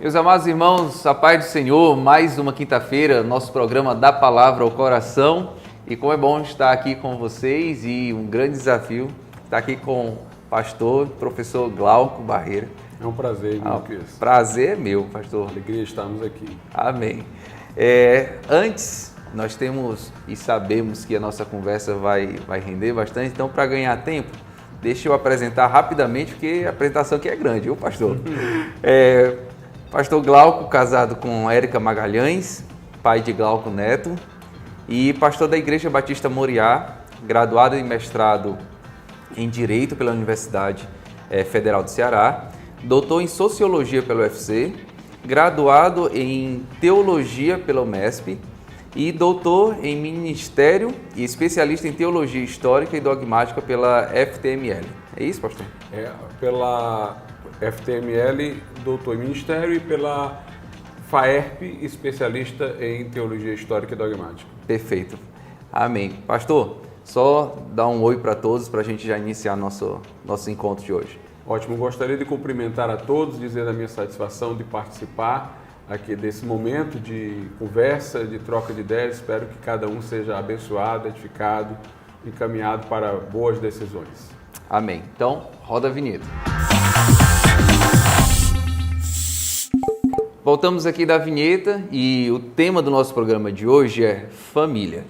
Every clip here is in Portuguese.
Meus amados irmãos, a paz do Senhor, mais uma quinta-feira, nosso programa da Palavra ao Coração. E como é bom estar aqui com vocês e um grande desafio estar aqui com o pastor, professor Glauco Barreira. É um prazer, meu querido. Prazer é meu, pastor. Alegria estarmos aqui. Amém. Antes, nós temos e sabemos que a nossa conversa vai render bastante, então para ganhar tempo, deixa eu apresentar rapidamente, porque a apresentação aqui é grande, viu, pastor? Pastor Glauco, casado com Érica Magalhães, pai de Glauco Neto, e pastor da Igreja Batista Moriá, graduado em mestrado em Direito pela Universidade Federal do Ceará, doutor em Sociologia pelo UFC, graduado em Teologia pela UMESP e doutor em Ministério e especialista em Teologia Histórica e Dogmática pela FTML. É isso, pastor? Pela FTML, doutor em Ministério, e pela FAERP, especialista em Teologia Histórica e Dogmática. Perfeito. Amém. Pastor, só dar um oi para todos para a gente já iniciar nosso encontro de hoje. Ótimo, gostaria de cumprimentar a todos, dizer da minha satisfação de participar aqui desse momento de conversa, de troca de ideias. Espero que cada um seja abençoado, edificado, encaminhado para boas decisões. Amém. Então, roda a vinheta. Voltamos aqui da vinheta e o tema do nosso programa de hoje é família.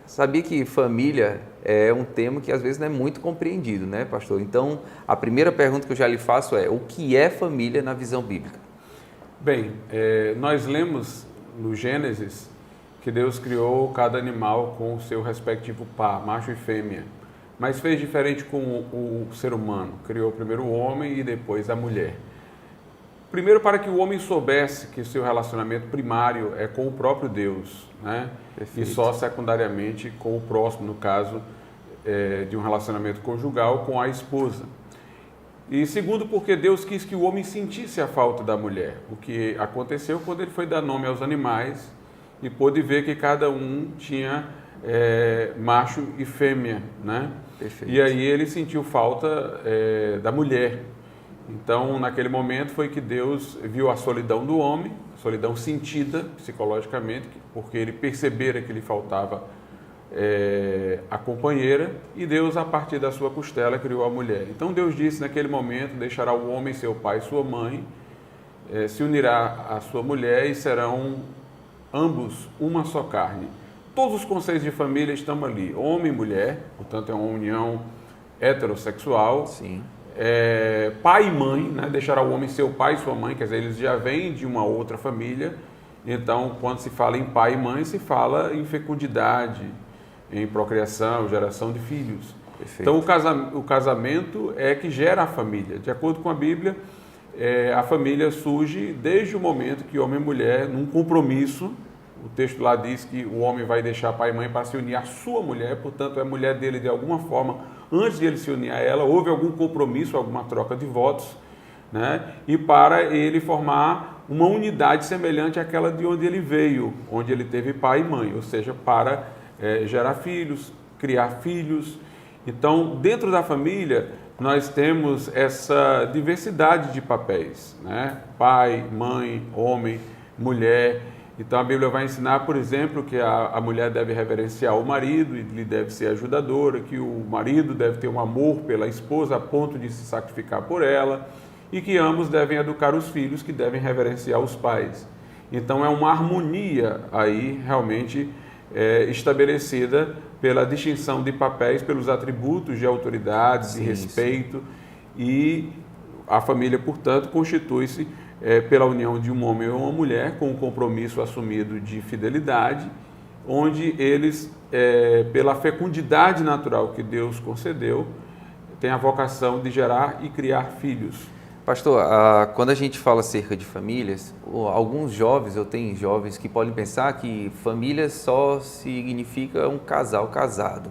Sabia que família é um tema que às vezes não é muito compreendido, né, pastor? Então, a primeira pergunta que eu já lhe faço é: o que é família na visão bíblica? Bem, nós lemos no Gênesis que Deus criou cada animal com o seu respectivo par, macho e fêmea, mas fez diferente com o ser humano. Criou primeiro o homem e depois a mulher. Primeiro, para que o homem soubesse que o seu relacionamento primário é com o próprio Deus, né? Perfeito. E só secundariamente com o próximo, no caso de um relacionamento conjugal com a esposa. E segundo, porque Deus quis que o homem sentisse a falta da mulher, o que aconteceu quando ele foi dar nome aos animais e pôde ver que cada um tinha macho e fêmea, né? Perfeito. E aí ele sentiu falta da mulher. Então, naquele momento foi que Deus viu a solidão do homem, solidão sentida psicologicamente, porque ele percebera que lhe faltava a companheira, e Deus, a partir da sua costela, criou a mulher. Então Deus disse naquele momento: deixará o homem seu pai e sua mãe, se unirá à sua mulher e serão ambos uma só carne. Todos os conceitos de família estão ali, homem e mulher, portanto é uma união heterossexual. Sim. Pai e mãe, né? Deixará o homem seu pai e sua mãe, quer dizer, eles já vêm de uma outra família. Então, quando se fala em pai e mãe, se fala em fecundidade, em procriação, geração de filhos. Perfeito. Então, o casamento é que gera a família. De acordo com a Bíblia, a família surge desde o momento que homem e mulher, num compromisso, o texto lá diz que o homem vai deixar pai e mãe para se unir à sua mulher, portanto, é a mulher dele de alguma forma, antes de ele se unir a ela, houve algum compromisso, alguma troca de votos, né? E para ele formar uma unidade semelhante àquela de onde ele veio, onde ele teve pai e mãe, ou seja, para gerar filhos, criar filhos. Então, dentro da família, nós temos essa diversidade de papéis, né? Pai, mãe, homem, mulher. Então a Bíblia vai ensinar, por exemplo, que a mulher deve reverenciar o marido e lhe deve ser ajudadora, que o marido deve ter um amor pela esposa a ponto de se sacrificar por ela, e que ambos devem educar os filhos, que devem reverenciar os pais. Então é uma harmonia aí realmente estabelecida pela distinção de papéis, pelos atributos de autoridade, de respeito, sim. E a família, portanto, constitui-se pela união de um homem ou uma mulher, com um compromisso assumido de fidelidade, onde eles, pela fecundidade natural que Deus concedeu, têm a vocação de gerar e criar filhos. Pastor, quando a gente fala acerca de famílias, alguns jovens, eu tenho jovens que podem pensar que família só significa um casal casado.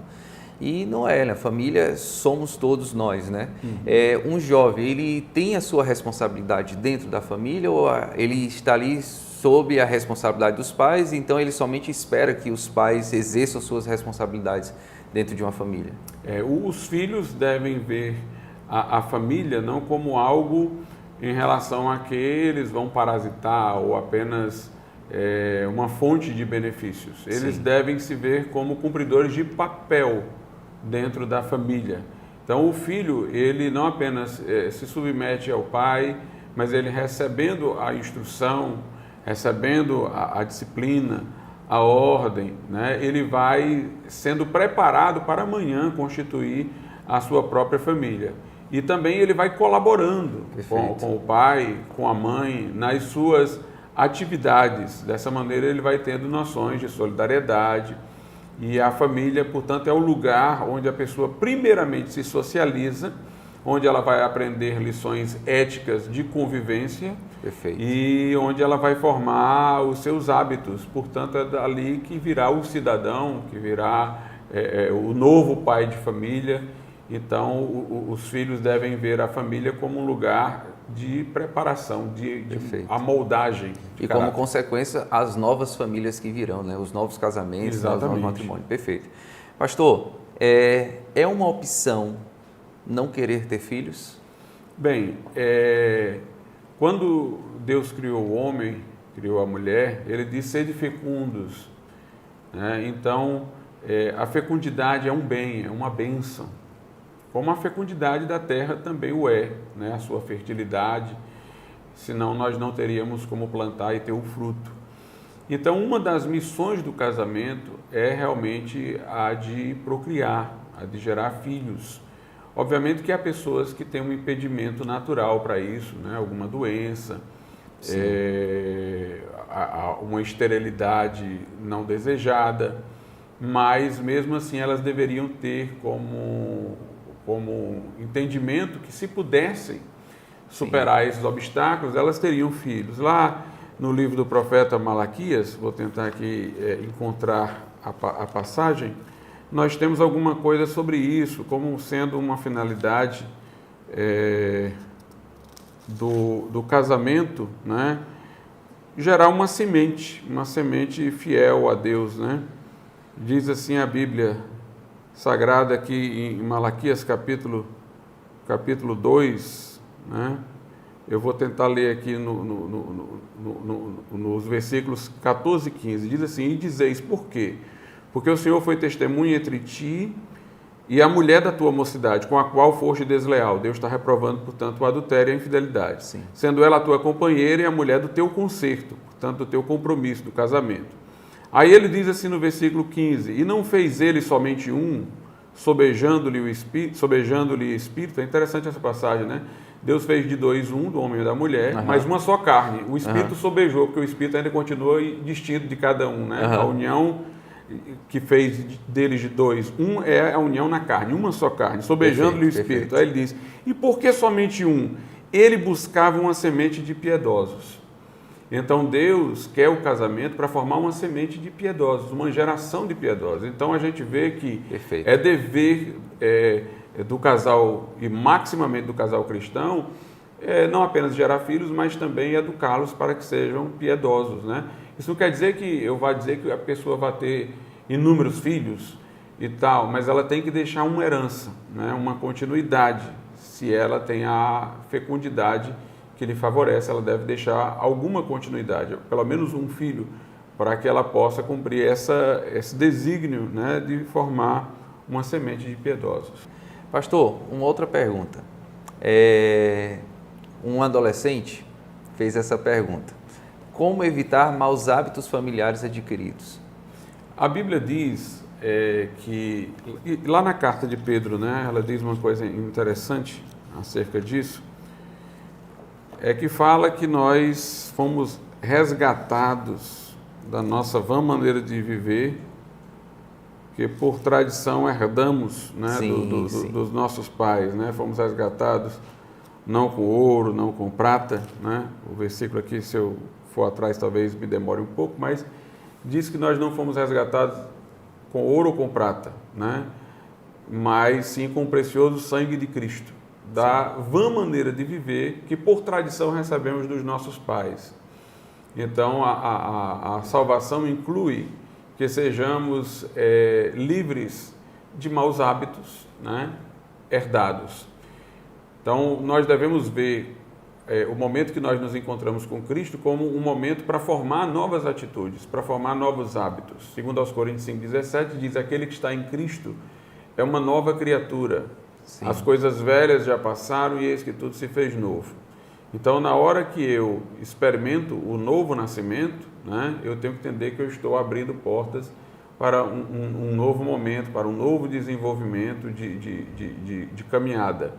E não é, né? Família somos todos nós, né? Uhum. Um jovem, ele tem a sua responsabilidade dentro da família ou ele está ali sob a responsabilidade dos pais, então ele somente espera que os pais exerçam suas responsabilidades dentro de uma família? Os filhos devem ver a família não como algo em relação a que eles vão parasitar ou apenas uma fonte de benefícios. Eles Sim. devem se ver como cumpridores de papel dentro da família. Então o filho, ele não apenas se submete ao pai, mas ele recebendo a instrução, recebendo a disciplina, a ordem, né? Ele vai sendo preparado para amanhã constituir a sua própria família. E também ele vai colaborando com o pai, com a mãe, nas suas atividades. Dessa maneira ele vai tendo noções de solidariedade. E a família, portanto, é o lugar onde a pessoa primeiramente se socializa, onde ela vai aprender lições éticas de convivência. Perfeito. E onde ela vai formar os seus hábitos. Portanto, é dali que virá o cidadão, que virá o novo pai de família. Então, os filhos devem ver a família como um lugar de preparação, de amoldagem. E como consequência, as novas famílias que virão, né? Os novos casamentos, os novos matrimônios. Perfeito. Pastor, é uma opção não querer ter filhos? Bem, quando Deus criou o homem, criou a mulher, ele disse: sede fecundos. Né? Então, a fecundidade é um bem, é uma bênção. Como a fecundidade da terra também o é, né? A sua fertilidade, senão nós não teríamos como plantar e ter o fruto. Então, uma das missões do casamento é realmente a de procriar, a de gerar filhos. Obviamente que há pessoas que têm um impedimento natural para isso, né? Alguma doença, uma esterilidade não desejada, mas mesmo assim elas deveriam ter como entendimento que, se pudessem superar esses obstáculos, elas teriam filhos. Lá no livro do profeta Malaquias, vou tentar aqui encontrar a passagem, nós temos alguma coisa sobre isso, como sendo uma finalidade do casamento, né? Gerar uma semente fiel a Deus, né? Diz assim a Bíblia Sagrada aqui em Malaquias capítulo 2, né? Eu vou tentar ler aqui nos versículos 14 e 15. Diz assim: e dizeis, por quê? Porque o Senhor foi testemunha entre ti e a mulher da tua mocidade, com a qual foste desleal. Deus está reprovando, portanto, o adultério e a infidelidade. Sim. Sendo ela a tua companheira e a mulher do teu concerto, portanto, do teu compromisso, do casamento. Aí ele diz assim no versículo 15: e não fez ele somente um, sobejando-lhe espírito. É interessante essa passagem, né? Deus fez de dois um, do homem e da mulher, mas uma só carne. O espírito sobejou, porque o espírito ainda continua distinto de cada um, né? A união que fez deles de dois um é a união na carne, uma só carne, sobejando-lhe o espírito. Aí ele diz: e por que somente um? Ele buscava uma semente de piedosos. Então Deus quer o casamento para formar uma semente de piedosos, uma geração de piedosos. Então a gente vê que é dever do casal, e maximamente do casal cristão, não apenas gerar filhos, mas também educá-los para que sejam piedosos, né? Isso não quer dizer que eu vá dizer que a pessoa vai ter inúmeros filhos e tal, mas ela tem que deixar uma herança, né? Uma continuidade. Se ela tem a fecundidade que lhe favorece, ela deve deixar alguma continuidade, pelo menos um filho, para que ela possa cumprir esse desígnio, né, de formar uma semente de piedosos. Pastor, uma outra pergunta. Um adolescente fez essa pergunta: como evitar maus hábitos familiares adquiridos? A Bíblia diz que, lá na carta de Pedro, né, ela diz uma coisa interessante acerca disso, que fala que nós fomos resgatados da nossa vã maneira de viver, que por tradição herdamos, né, dos nossos pais, né? Fomos resgatados não com ouro, não com prata, né? O versículo aqui, se eu for atrás, talvez me demore um pouco, mas diz que nós não fomos resgatados com ouro ou com prata, né? Mas sim com o precioso sangue de Cristo, da vã maneira de viver que por tradição recebemos dos nossos pais. Então a salvação inclui que sejamos livres de maus hábitos, né, herdados. Então nós devemos ver o momento que nós nos encontramos com Cristo como um momento para formar novas atitudes, para formar novos hábitos. Segundo aos Coríntios 5,17 diz, aquele que está em Cristo é uma nova criatura. Sim. As coisas velhas já passaram e eis que tudo se fez novo. Então, na hora que eu experimento o novo nascimento, né, eu tenho que entender que eu estou abrindo portas para um novo momento, para um novo desenvolvimento de caminhada.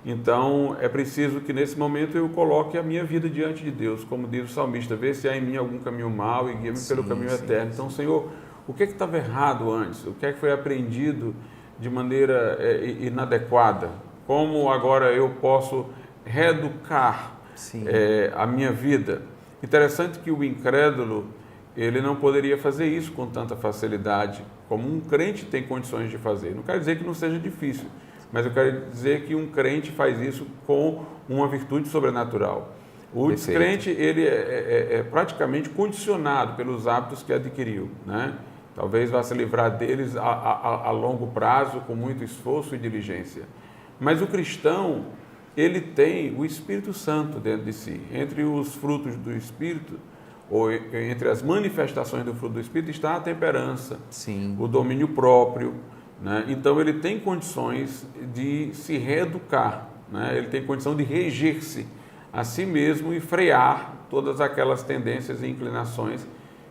Então, é preciso que nesse momento eu coloque a minha vida diante de Deus, como diz o salmista, vê se há em mim algum caminho mau e guia-me pelo caminho eterno. Então, Senhor, o que estava errado antes? O que é que foi aprendido de maneira inadequada? Como agora eu posso reeducar a minha vida? Interessante que o incrédulo, ele não poderia fazer isso com tanta facilidade, como um crente tem condições de fazer. Não quer dizer que não seja difícil, mas eu quero dizer que um crente faz isso com uma virtude sobrenatural. O descrente, ele é praticamente condicionado pelos hábitos que adquiriu, né? Talvez vá se livrar deles a longo prazo, com muito esforço e diligência. Mas o cristão, ele tem o Espírito Santo dentro de si. Entre os frutos do Espírito, ou entre as manifestações do fruto do Espírito, está a temperança, o domínio próprio, né? Então, ele tem condições de se reeducar, né? Ele tem condição de reger-se a si mesmo e frear todas aquelas tendências e inclinações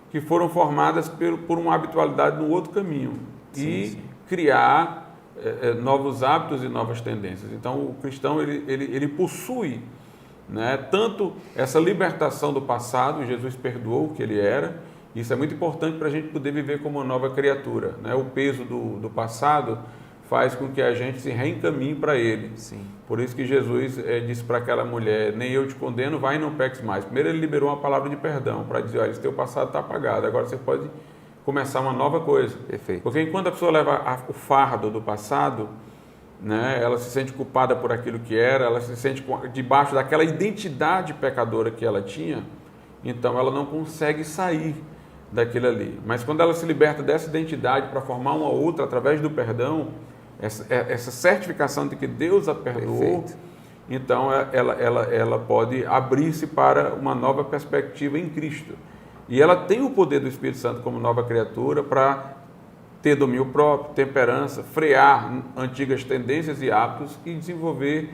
que foram formadas por uma habitualidade no outro caminho e criar novos hábitos e novas tendências. Então, o cristão, ele possui, né, tanto essa libertação do passado, Jesus perdoou o que ele era. Isso é muito importante para a gente poder viver como uma nova criatura, né? O peso do passado faz com que a gente se reencaminhe para ele. Por isso que Jesus disse para aquela mulher, nem eu te condeno, vai e não peques mais. Primeiro ele liberou uma palavra de perdão, para dizer, olha, esse teu passado está apagado, agora você pode começar uma nova coisa. Perfeito. Porque enquanto a pessoa leva o fardo do passado, né, ela se sente culpada por aquilo que era, ela se sente debaixo daquela identidade pecadora que ela tinha, então ela não consegue sair daquilo ali. Mas quando ela se liberta dessa identidade para formar uma outra através do perdão, essa certificação de que Deus a perdoou, então ela pode abrir-se para uma nova perspectiva em Cristo. E ela tem o poder do Espírito Santo como nova criatura para ter domínio próprio, temperança, frear antigas tendências e hábitos e desenvolver,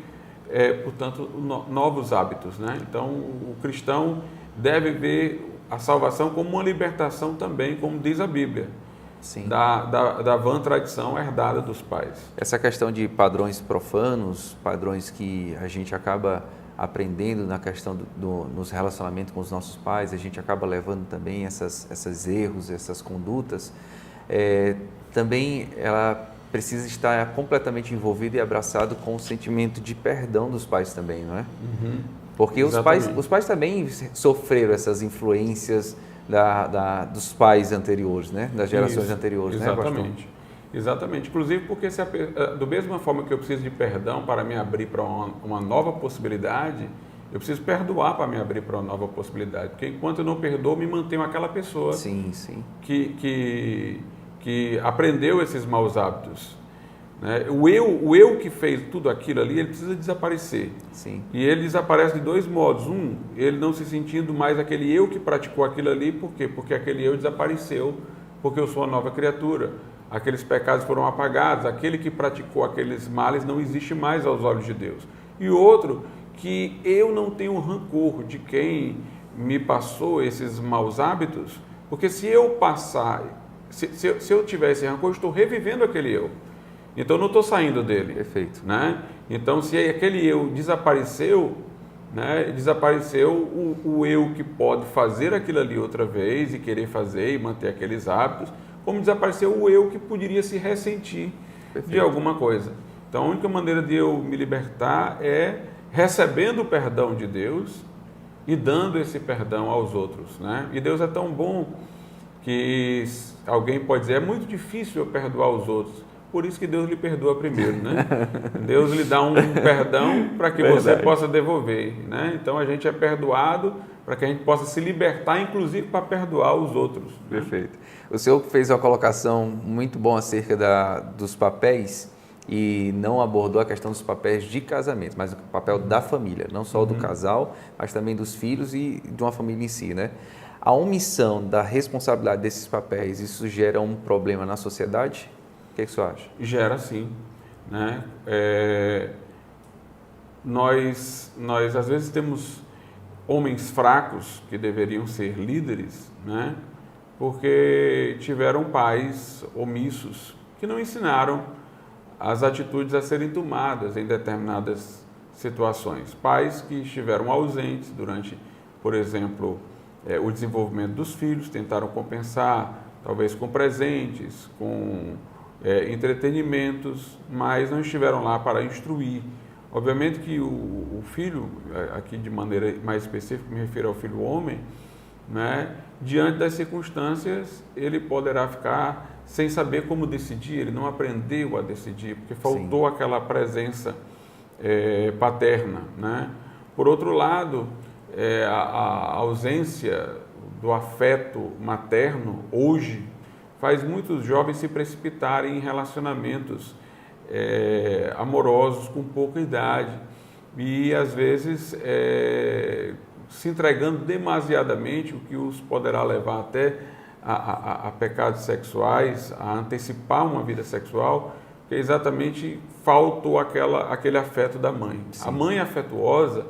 portanto, novos hábitos, né? Então, o cristão deve ver a salvação como uma libertação também, como diz a Bíblia, da vã tradição herdada dos pais. Essa questão de padrões profanos, padrões que a gente acaba aprendendo na questão nos relacionamentos com os nossos pais, a gente acaba levando também esses erros, essas condutas, também ela precisa estar completamente envolvida e abraçado com o sentimento de perdão dos pais também, não é? Porque os pais também sofreram essas influências dos pais anteriores, né? Das gerações anteriores, exatamente. Né, Exatamente. Inclusive porque, da mesma forma que eu preciso de perdão para me abrir para uma nova possibilidade, eu preciso perdoar para me abrir para uma nova possibilidade. Porque enquanto eu não perdoo, me mantenho aquela pessoa que aprendeu esses maus hábitos. Né? O eu que fez tudo aquilo ali, ele precisa desaparecer. E ele desaparece de dois modos. Um, ele não se sentindo mais aquele eu que praticou aquilo ali. Por quê? Porque aquele eu desapareceu, porque eu sou uma nova criatura. Aqueles pecados foram apagados, aquele que praticou aqueles males não existe mais aos olhos de Deus. E outro, que eu não tenho rancor de quem me passou esses maus hábitos, porque se eu passar, se eu tiver esse rancor, eu estou revivendo aquele eu. Então, eu não estou saindo dele. Perfeito. Né? Então, se aquele eu desapareceu, né, desapareceu o eu que pode fazer aquilo ali outra vez e querer fazer e manter aqueles hábitos, como desapareceu o eu que poderia se ressentir de alguma coisa. Então, a única maneira de eu me libertar é recebendo o perdão de Deus e dando esse perdão aos outros. Né? E Deus é tão bom que alguém pode dizer, é muito difícil eu perdoar os outros. Por isso que Deus lhe perdoa primeiro, né? Deus lhe dá um perdão para que você possa devolver, né? Então, a gente é perdoado para que a gente possa se libertar, inclusive para perdoar os outros. Perfeito. O senhor fez uma colocação muito boa acerca dos papéis, e não abordou a questão dos papéis de casamento, mas o papel da família, não só do casal, mas também dos filhos e de uma família em si, né? A omissão da responsabilidade desses papéis, isso gera um problema na sociedade? O que você acha? Gera sim, né? Nós às vezes temos homens fracos que deveriam ser líderes, né? Porque tiveram pais omissos que não ensinaram as atitudes a serem tomadas em determinadas situações. Pais que estiveram ausentes durante, por exemplo, o desenvolvimento dos filhos, tentaram compensar, talvez com presentes, com entretenimentos, mas não estiveram lá para instruir. Obviamente que o filho, aqui de maneira mais específica, me refiro ao filho homem, né, diante das circunstâncias, ele poderá ficar sem saber como decidir, ele não aprendeu a decidir, porque faltou aquela presença paterna, né? Por outro lado, a ausência do afeto materno, hoje, faz muitos jovens se precipitarem em relacionamentos amorosos com pouca idade e, às vezes, se entregando demasiadamente, o que os poderá levar até a pecados sexuais, a antecipar uma vida sexual, porque exatamente faltou aquele afeto da mãe. Sim. A mãe afetuosa,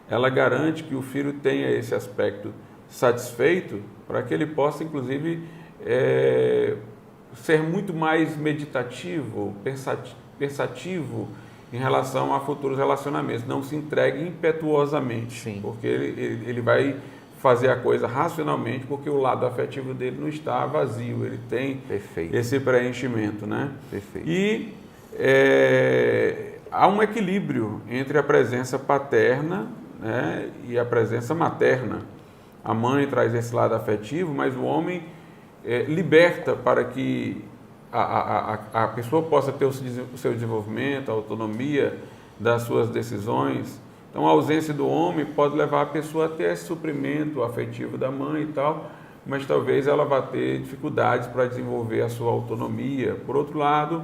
ela garante que o filho tenha esse aspecto satisfeito para que ele possa, inclusive, ser muito mais meditativo, pensativo em relação a futuros relacionamentos. Não se entregue impetuosamente. Sim. Porque ele vai fazer a coisa racionalmente, porque o lado afetivo dele não está vazio, ele tem Perfeito. Esse preenchimento, né? Perfeito. E há um equilíbrio entre a presença paterna, né, e a presença materna. A mãe traz esse lado afetivo, mas o homem liberta para que a pessoa possa ter o seu desenvolvimento, a autonomia das suas decisões. Então, a ausência do homem pode levar a pessoa a ter esse suprimento afetivo da mãe e tal, mas talvez ela vá ter dificuldades para desenvolver a sua autonomia. Por outro lado,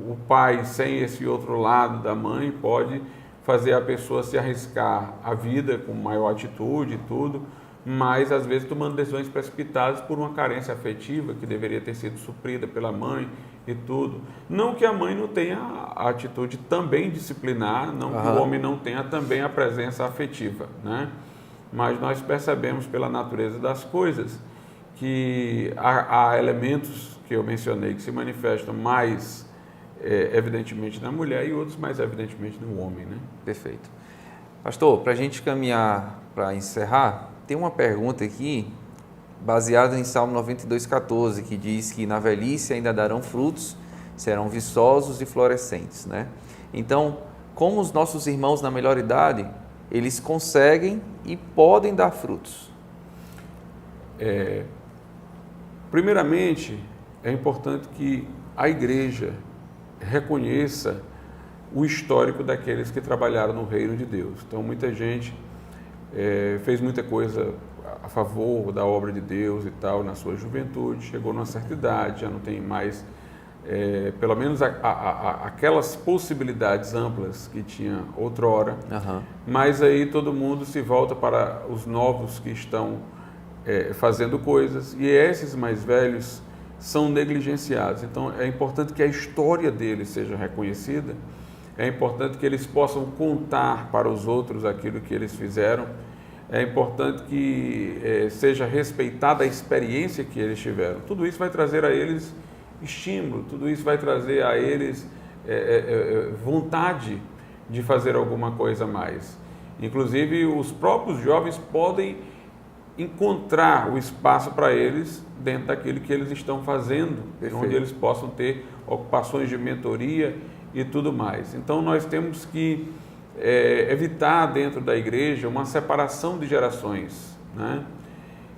o pai, sem esse outro lado da mãe, pode fazer a pessoa se arriscar a vida com maior atitude e tudo, mas às vezes tomando decisões precipitadas por uma carência afetiva que deveria ter sido suprida pela mãe e tudo. Não que a mãe não tenha a atitude também disciplinar, não que o homem não tenha também a presença afetiva, né? Mas nós percebemos pela natureza das coisas que há elementos que eu mencionei que se manifestam mais evidentemente na mulher e outros mais evidentemente no homem, né? Perfeito. Pastor, para a gente caminhar para encerrar, tem uma pergunta aqui, baseada em Salmo 92,14, que diz que na velhice ainda darão frutos, serão viçosos e florescentes, né? Então, como os nossos irmãos na melhor idade, eles conseguem e podem dar frutos? Primeiramente, é importante que a igreja reconheça o histórico daqueles que trabalharam no reino de Deus. Então, muita gente fez muita coisa a favor da obra de Deus e tal na sua juventude, chegou numa certa idade, já não tem mais pelo menos aquelas possibilidades amplas que tinha outrora, mas aí todo mundo se volta para os novos que estão fazendo coisas e esses mais velhos são negligenciados. Então é importante que a história deles seja reconhecida, é importante que eles possam contar para os outros aquilo que eles fizeram, é importante que seja respeitada a experiência que eles tiveram. Tudo isso vai trazer a eles estímulo, tudo isso vai trazer a eles vontade de fazer alguma coisa a mais. Inclusive, os próprios jovens podem encontrar o espaço para eles dentro daquilo que eles estão fazendo, onde eles possam ter ocupações de mentoria e tudo mais. Então, nós temos que evitar dentro da igreja uma separação de gerações, né?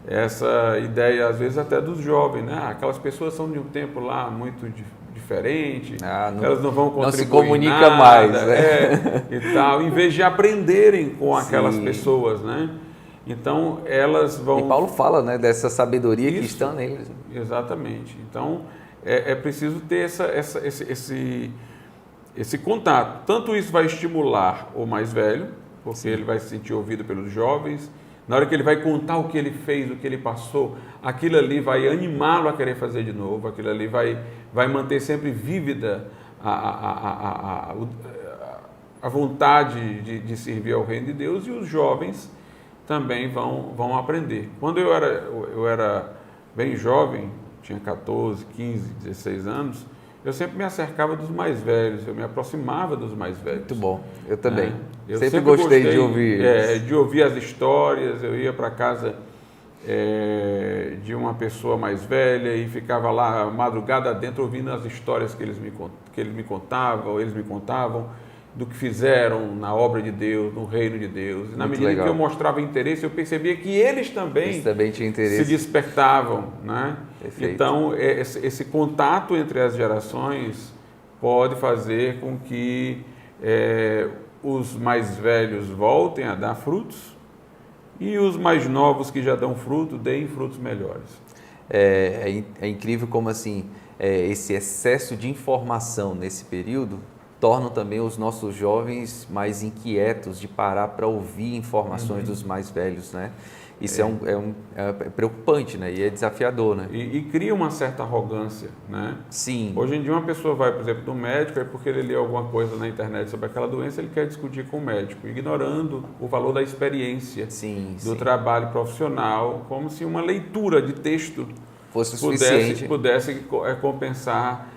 Essa ideia, às vezes, até dos jovens, né? Aquelas pessoas são de um tempo lá muito diferente, elas não vão contribuir, não se comunica mais, né? E tal, em vez de aprenderem com aquelas pessoas, né? Então, elas vão... E Paulo fala, né, dessa sabedoria que está neles. Exatamente. Então, é preciso ter esse contato. Tanto isso vai estimular o mais velho, porque Sim. ele vai se sentir ouvido pelos jovens. Na hora que ele vai contar o que ele fez, o que ele passou, aquilo ali vai animá-lo a querer fazer de novo, aquilo ali vai manter sempre vívida a vontade de servir ao reino de Deus, e os jovens também vão aprender. Quando eu era bem jovem, tinha 14, 15, 16 anos, eu sempre me acercava dos mais velhos, eu me aproximava dos mais velhos. Muito bom, eu também. Eu sempre gostei de ouvir. De ouvir as histórias, eu ia para casa de uma pessoa mais velha e ficava lá madrugada dentro ouvindo as histórias que eles me contavam, do que fizeram na obra de Deus, no reino de Deus. E na medida que eu mostrava interesse, eu percebia que eles também tinham interesse. Se despertavam, né? Perfeito. Então, esse contato entre as gerações pode fazer com que os mais velhos voltem a dar frutos e os mais novos que já dão fruto, deem frutos melhores. É incrível como assim, esse excesso de informação nesse período tornam também os nossos jovens mais inquietos de parar para ouvir informações dos mais velhos, né? Isso é preocupante, né? E é desafiador, né? E cria uma certa arrogância, né? Sim. Hoje em dia uma pessoa vai, por exemplo, no médico, porque ele lê alguma coisa na internet sobre aquela doença, ele quer discutir com o médico, ignorando o valor da experiência, do trabalho profissional, como se uma leitura de texto fosse suficiente, pudesse compensar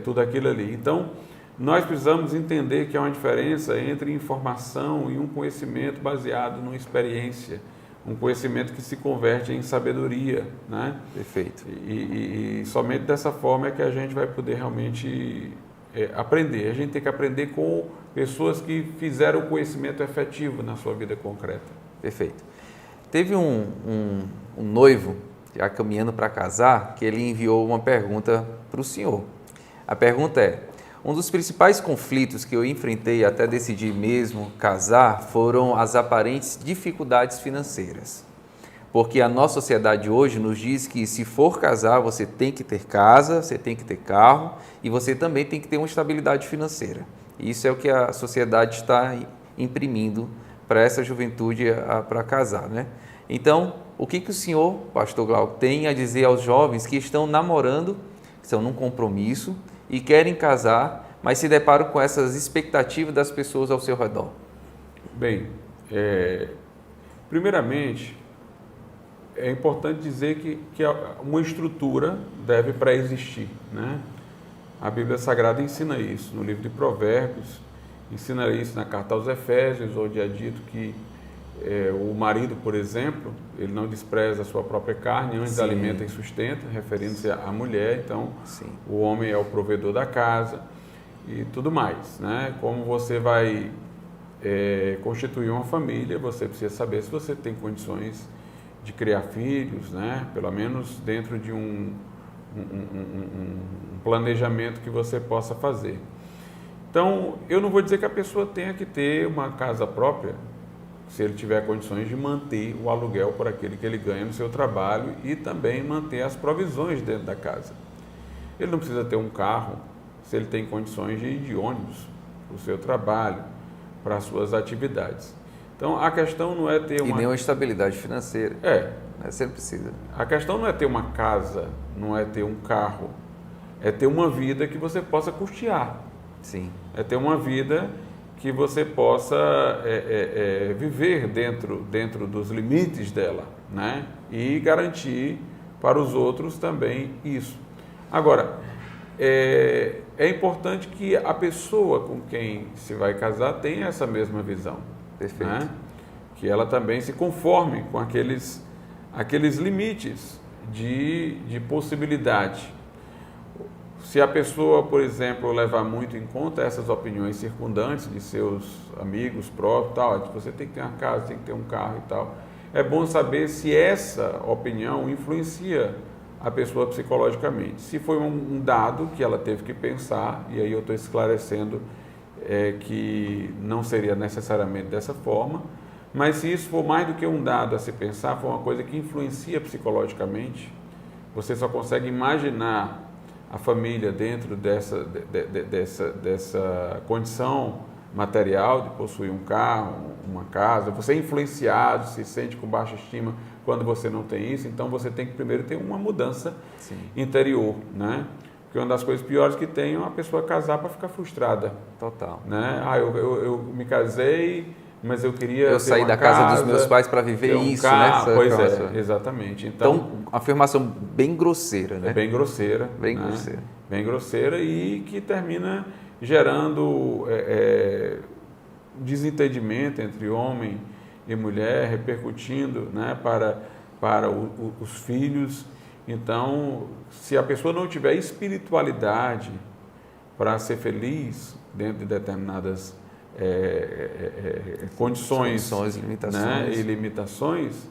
tudo aquilo ali. Então, nós precisamos entender que há uma diferença entre informação e um conhecimento baseado numa experiência, um conhecimento que se converte em sabedoria, né? Perfeito. E somente dessa forma é que a gente vai poder realmente aprender. A gente tem que aprender com pessoas que fizeram o conhecimento efetivo na sua vida concreta. Perfeito. Teve um noivo, já caminhando para casar, que ele enviou uma pergunta para o senhor. A pergunta é: um dos principais conflitos que eu enfrentei até decidir mesmo casar foram as aparentes dificuldades financeiras. Porque a nossa sociedade hoje nos diz que se for casar, você tem que ter casa, você tem que ter carro e você também tem que ter uma estabilidade financeira. E isso é o que a sociedade está imprimindo para essa juventude para casar, né? Então, o que o senhor, pastor Glauco, tem a dizer aos jovens que estão namorando, que estão num compromisso e querem casar, mas se deparam com essas expectativas das pessoas ao seu redor? Bem, primeiramente, é importante dizer que uma estrutura deve pré-existir, né? A Bíblia Sagrada ensina isso, no livro de Provérbios, ensina isso na carta aos Efésios, onde é dito que o marido, por exemplo, ele não despreza a sua própria carne, antes alimenta e sustenta, referindo-se à mulher. Então, o homem é o provedor da casa e tudo mais, né? Como você vai constituir uma família, você precisa saber se você tem condições de criar filhos, né? Pelo menos dentro de um planejamento que você possa fazer. Então, eu não vou dizer que a pessoa tenha que ter uma casa própria, se ele tiver condições de manter o aluguel por aquele que ele ganha no seu trabalho e também manter as provisões dentro da casa. Ele não precisa ter um carro se ele tem condições de ir de ônibus para o seu trabalho, para as suas atividades. Então, a questão não é ter uma... E nem uma estabilidade financeira. Você precisa. A questão não é ter uma casa, não é ter um carro, é ter uma vida que você possa custear. Sim. É ter uma vida que você possa viver dentro dos limites dela, né? E garantir para os outros também isso. Agora, é importante que a pessoa com quem se vai casar tenha essa mesma visão. Perfeito. Né? Que ela também se conforme com aqueles limites de possibilidade. Se a pessoa, por exemplo, levar muito em conta essas opiniões circundantes de seus amigos próprios, tal, você tem que ter uma casa, tem que ter um carro e tal, é bom saber se essa opinião influencia a pessoa psicologicamente. Se foi um dado que ela teve que pensar, e aí eu estou esclarecendo que não seria necessariamente dessa forma, mas se isso for mais do que um dado a se pensar, for uma coisa que influencia psicologicamente, você só consegue imaginar a família dentro dessa condição material de possuir um carro, uma casa. Você é influenciado, se sente com baixa estima quando você não tem isso. Então você tem que primeiro ter uma mudança interior, né? Porque uma das coisas piores que tem é uma pessoa casar para ficar frustrada. Total. Né? Eu me casei, mas eu queria ter sair uma da casa dos meus pais para viver isso, carro, né? Pois é, exatamente. Então, afirmação bem grosseira, né? É bem grosseira. Bem né? grosseira. Bem grosseira e que termina gerando desentendimento entre homem e mulher, repercutindo, né, para os filhos. Então, se a pessoa não tiver espiritualidade para ser feliz dentro de determinadas condições limitações. E limitações,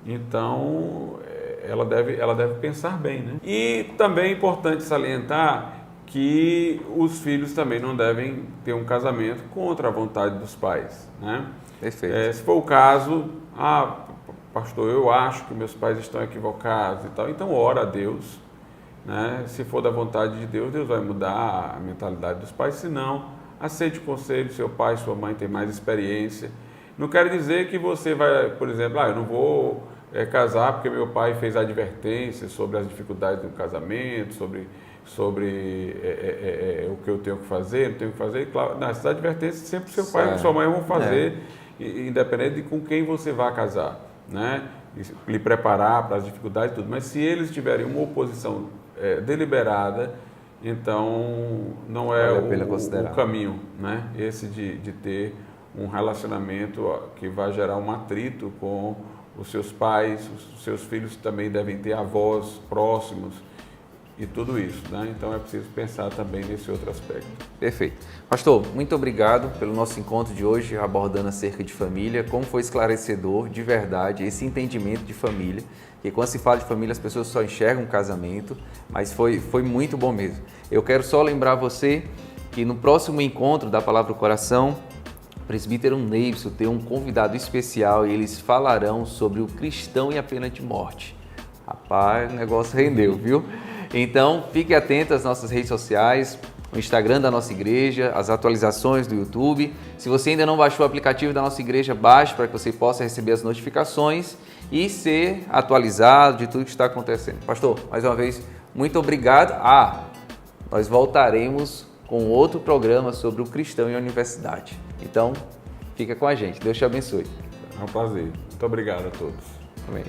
então ela deve pensar bem, né? E também é importante salientar que os filhos também não devem ter um casamento contra a vontade dos pais, né? Perfeito. Se for o caso, pastor, eu acho que meus pais estão equivocados e tal, então ora a Deus, né? Se for da vontade de Deus, Deus vai mudar a mentalidade dos pais. Se não, aceite o conselho, seu pai, sua mãe tem mais experiência. Não quero dizer que você vai, por exemplo, eu não vou casar porque meu pai fez advertências sobre as dificuldades do casamento, sobre o que eu tenho que fazer, não tenho que fazer. Claro, essas advertências sempre seu pai e sua mãe vão fazer, independente de com quem você vai casar, né? Lhe preparar para as dificuldades e tudo. Mas se eles tiverem uma oposição deliberada, então não é o caminho, né? Esse de ter um relacionamento que vai gerar um atrito com os seus pais. Os seus filhos também devem ter avós próximos e tudo isso, né? Então é preciso pensar também nesse outro aspecto. Perfeito. Pastor, muito obrigado pelo nosso encontro de hoje, abordando acerca de família, como foi esclarecedor, de verdade, esse entendimento de família, que quando se fala de família as pessoas só enxergam casamento, mas foi muito bom mesmo. Eu quero só lembrar você que no próximo encontro da Palavra do Coração, o presbítero Neivson tem um convidado especial e eles falarão sobre o cristão e a pena de morte. Rapaz, o negócio rendeu, viu? Então, fique atento às nossas redes sociais, o Instagram da nossa igreja, as atualizações do YouTube. Se você ainda não baixou o aplicativo da nossa igreja, baixe para que você possa receber as notificações e ser atualizado de tudo que está acontecendo. Pastor, mais uma vez, muito obrigado. Nós voltaremos com outro programa sobre o cristão e a universidade. Então, fica com a gente. Deus te abençoe. É um prazer. Muito obrigado a todos. Amém.